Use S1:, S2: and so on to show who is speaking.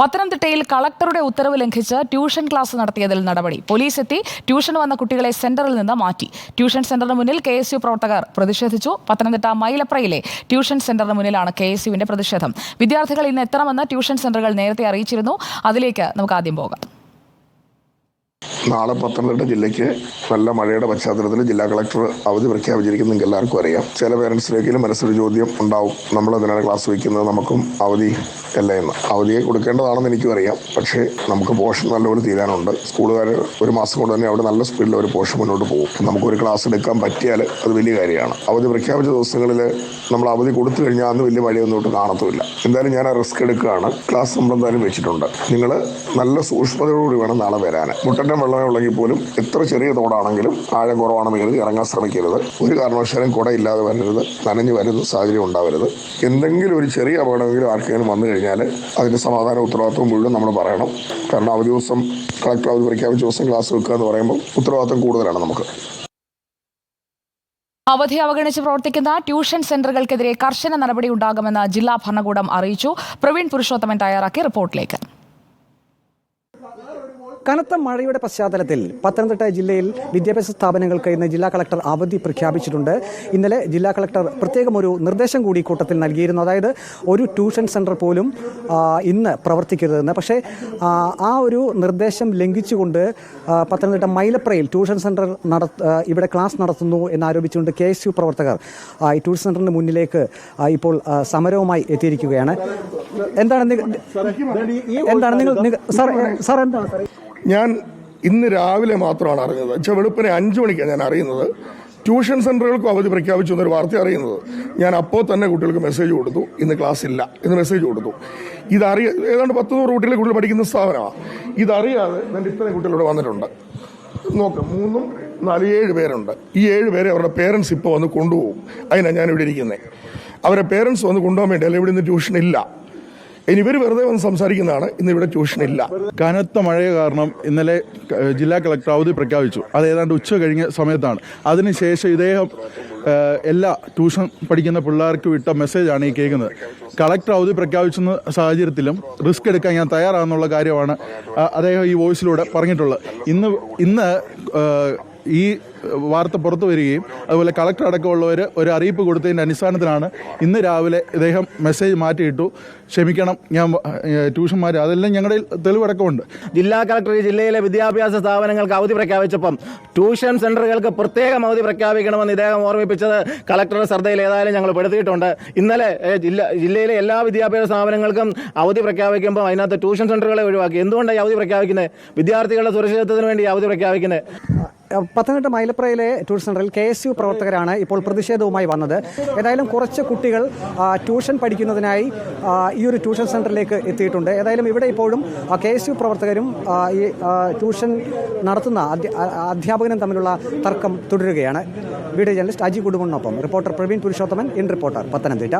S1: പത്തനംതിട്ടയിൽ കളക്ടറുടെ ഉത്തരവ് ലംഘിച്ച് ട്യൂഷൻ ക്ലാസ് നടത്തിയതിൽ നടപടി. പോലീസ് എത്തി ട്യൂഷന് വന്ന കുട്ടികളെ സെന്ററിൽ നിന്ന് മാറ്റി. ട്യൂഷൻ സെന്ററിന് മുന്നിൽ KSU പ്രവർത്തകർ പ്രതിഷേധിച്ചു. പത്തനംതിട്ട മൈലപ്രയിലെ ട്യൂഷൻ സെന്ററിന് മുന്നിലാണ് KSUവിന്റെ പ്രതിഷേധം. വിദ്യാർത്ഥികൾ ഇന്ന് എത്തണമെന്ന് ട്യൂഷൻ സെന്ററുകൾ നേരത്തെ അറിയിച്ചിരുന്നു. അതിലേക്ക് നമുക്ക് ആദ്യം പോകാം.
S2: നാളെ പത്തനംതിട്ട ജില്ലയ്ക്ക് നല്ല മഴയുടെ പശ്ചാത്തലത്തിൽ ജില്ലാ കളക്ടർ അവധി പ്രഖ്യാപിച്ചിരിക്കുന്നത് നിങ്ങൾക്ക് എല്ലാവർക്കും അറിയാം. ചില പേരൻസിലേക്കും മനസ്സിലൊരു ചോദ്യം ഉണ്ടാവും, നമ്മളതിനാണ് ക്ലാസ് വയ്ക്കുന്നത്, നമുക്കും അവധി അല്ല എന്ന്. അവധിയെ കൊടുക്കേണ്ടതാണെന്ന് എനിക്കും അറിയാം. പക്ഷേ നമുക്ക് പോർഷൻ നല്ലപോലെ തീരാനുണ്ട്. സ്കൂളുകാർ ഒരു മാസം കൊണ്ട് തന്നെ അവിടെ നല്ല സ്പീഡിൽ ഒരു പോർഷൻ മുന്നോട്ട് പോകും. നമുക്കൊരു ക്ലാസ് എടുക്കാൻ പറ്റിയാൽ അത് വലിയ കാര്യമാണ്. അവധി പ്രഖ്യാപിച്ച ദിവസങ്ങളിൽ നമ്മൾ അവധി കൊടുത്തു കഴിഞ്ഞാൽ അന്ന് വലിയ മഴയൊന്നും കാണത്തുമില്ല. എന്തായാലും ഞാൻ ആ റിസ്ക് എടുക്കുകയാണ്. ക്ലാസ് നമ്മളെന്തായാലും വെച്ചിട്ടുണ്ട്. നിങ്ങൾ നല്ല സൂക്ഷ്മതയോടുകൂടി വേണം നാളെ വരാൻ. മുട്ടൻ്റെ വെള്ളമേ ഉള്ളെങ്കിൽ പോലും എത്ര ചെറിയ തോടാണെങ്കിലും ആഴം കുറവാണെന്ന് കരുതി ഇറങ്ങാൻ ശ്രമിക്കരുത്. ഒരു കാരണവശാലും കുട ഇല്ലാതെ വരരുത്, നനഞ്ഞു വരുന്ന സാഹചര്യം ഉണ്ടാവരുത്. എന്തെങ്കിലും ഒരു ചെറിയ അപകടമെങ്കിലും ആർക്കെങ്കിലും വന്നു കഴിഞ്ഞാൽ അതിൻ്റെ സമാധാന ഉത്തരവാദിത്വം മുഴുവൻ നമ്മൾ പറയണം. കാരണം അവധി ദിവസം കളക്ടർ അവധി പ്രഖ്യാപിച്ച ദിവസം ക്ലാസ് വെക്കുക എന്ന് പറയുമ്പോൾ ഉത്തരവാദിത്വം കൂടുതലാണ് നമുക്ക്.
S1: അവധി അവഗണിച്ച് പ്രവർത്തിക്കുന്ന ട്യൂഷൻ സെന്ററുകൾക്കെതിരെ കർശന നടപടി ഉണ്ടാകുമെന്ന് ജില്ലാ ഭരണകൂടം അറിയിച്ചു. പ്രവീൺ പുരുഷോത്തമൻ തയ്യാറാക്കിയ റിപ്പോർട്ടിലേക്ക്.
S3: കനത്ത മഴയുടെ പശ്ചാത്തലത്തിൽ പത്തനംതിട്ട ജില്ലയിൽ വിദ്യാഭ്യാസ സ്ഥാപനങ്ങൾക്ക് ഇന്ന് ജില്ലാ കളക്ടർ അവധി പ്രഖ്യാപിച്ചിട്ടുണ്ട്. ഇന്നലെ ജില്ലാ കളക്ടർ പ്രത്യേകം ഒരു നിർദ്ദേശം കൂടി കൂട്ടത്തിൽ നൽകിയിരുന്നു. അതായത് ഒരു ട്യൂഷൻ സെൻറ്റർ പോലും ഇന്ന് പ്രവർത്തിക്കരുതെന്ന്. പക്ഷേ ആ ഒരു നിർദ്ദേശം ലംഘിച്ചുകൊണ്ട് പത്തനംതിട്ട മൈലപ്രയിൽ ട്യൂഷൻ സെൻറ്റർ ഇവിടെ ക്ലാസ് നടത്തുന്നു എന്നാരോപിച്ചുകൊണ്ട് KSU പ്രവർത്തകർ ഈ ട്യൂഷൻ സെൻറ്ററിന് മുന്നിലേക്ക് ഇപ്പോൾ സമരവുമായി എത്തിയിരിക്കുകയാണ്. എന്താണ് നിങ്ങൾ സാർ എന്താണ്?
S2: ഞാൻ ഇന്ന് രാവിലെ മാത്രമാണ് അറിഞ്ഞത്. വെളുപ്പിനെ 5 മണിക്കാണ് ഞാൻ അറിയുന്നത്. ട്യൂഷൻ സെൻ്ററുകൾക്കും അവധി പ്രഖ്യാപിച്ചു എന്നൊരു വാർത്ത അറിയുന്നത്. ഞാൻ അപ്പോൾ തന്നെ കുട്ടികൾക്ക് മെസ്സേജ് കൊടുത്തു, ഇന്ന് ക്ലാസ് ഇല്ല എന്ന് മെസ്സേജ് കൊടുത്തു. ഏതാണ്ട് 100 കുട്ടികളെ കുട്ടികൾ പഠിക്കുന്ന സ്ഥാപനമാണ്. ഇതറിയാതെ എൻ്റെ ഇത്രയും കുട്ടികളിവിടെ വന്നിട്ടുണ്ട്. നോക്ക്, 3, 4, 7 പേരുണ്ട്. ഈ 7 പേരെ അവരുടെ പേരൻസ് ഇപ്പോൾ വന്ന് കൊണ്ടുപോകും. അതിനാണ് ഞാനിവിടെ ഇരിക്കുന്നത്. അവരെ പേരൻസ് വന്ന് കൊണ്ടുപോകാൻ വേണ്ടിയല്ല ഇവിടെ ഇന്ന് ട്യൂഷൻ ഇല്ല. ഇനി ഇവർ വെറുതെ വന്ന് സംസാരിക്കുന്നതാണ്. ഇന്ന് ഇവിടെ ട്യൂഷൻ ഇല്ല.
S4: കനത്ത മഴ കാരണം ഇന്നലെ ജില്ലാ കളക്ടർ അവധി പ്രഖ്യാപിച്ചു. അത് ഏതാണ്ട് ഉച്ച കഴിഞ്ഞ സമയത്താണ്. അതിനുശേഷം ഇദ്ദേഹം എല്ലാ ട്യൂഷൻ പഠിക്കുന്ന പിള്ളേർക്ക് വിട്ട മെസ്സേജാണ് ഈ കേൾക്കുന്നത്. കളക്ടർ അവധി പ്രഖ്യാപിക്കുന്ന സാഹചര്യത്തിലും റിസ്ക് എടുക്കാൻ ഞാൻ തയ്യാറാണെന്നുള്ള കാര്യമാണ് അദ്ദേഹം ഈ വോയിസിലൂടെ പറഞ്ഞിട്ടുള്ളത്. ഇന്ന് ഈ വാർത്ത പുറത്തു വരികയും അതുപോലെ കളക്ടർ അടക്കമുള്ളവർ ഒരു അറിയിപ്പ് കൊടുത്തതിൻ്റെ അടിസ്ഥാനത്തിലാണ് ഇന്ന് രാവിലെ ഇദ്ദേഹം മെസ്സേജ് മാറ്റിയിട്ടു. ക്ഷമിക്കണം, ഞാൻ ട്യൂഷന്മാർ അതെല്ലാം ഞങ്ങളുടെ തെളിവടക്കമുണ്ട്.
S5: ജില്ലാ കളക്ടർ ഈ ജില്ലയിലെ വിദ്യാഭ്യാസ സ്ഥാപനങ്ങൾക്ക് അവധി പ്രഖ്യാപിച്ചപ്പം ട്യൂഷൻ സെന്ററുകൾക്ക് പ്രത്യേകം അവധി പ്രഖ്യാപിക്കണമെന്ന് ഇദ്ദേഹം ഓർമ്മിപ്പിച്ചത് കളക്ടറുടെ ശ്രദ്ധയിൽ ഏതായാലും ഞങ്ങൾ പെടുത്തിയിട്ടുണ്ട്. ഇന്നലെ ജില്ലയിലെ എല്ലാ വിദ്യാഭ്യാസ സ്ഥാപനങ്ങൾക്കും അവധി പ്രഖ്യാപിക്കുമ്പോൾ അതിനകത്ത് ട്യൂഷൻ സെന്ററുകളെ ഒഴിവാക്കി. എന്തുകൊണ്ടാണ് ഈ അവധി പ്രഖ്യാപിക്കുന്നത്? വിദ്യാർത്ഥികളുടെ സുരക്ഷിതത്വത്തിന് വേണ്ടി അവധി പ്രഖ്യാപിക്കുന്നത്.
S3: പത്തനംതിട്ട മൈലപ്രയിലെ ട്യൂഷൻ സെന്ററിൽ KSU പ്രവർത്തകരാണ് ഇപ്പോൾ പ്രതിഷേധവുമായി വന്നത്. ഏതായാലും കുറച്ച് കുട്ടികൾ ട്യൂഷൻ പഠിക്കുന്നതിനായി ഈ ഒരു ട്യൂഷൻ സെന്ററിലേക്ക് എത്തിയിട്ടുണ്ട്. ഏതായാലും ഇവിടെ ഇപ്പോഴും KSU പ്രവർത്തകരും ഈ ട്യൂഷൻ നടത്തുന്ന അധ്യാപകനും തമ്മിലുള്ള തർക്കം തുടരുകയാണ്. വീഡിയോ ജേർണലിസ്റ്റ് അജി കുടുംബനൊപ്പം reporter Praveen Purushothaman, in reporter, Pathanamthitta.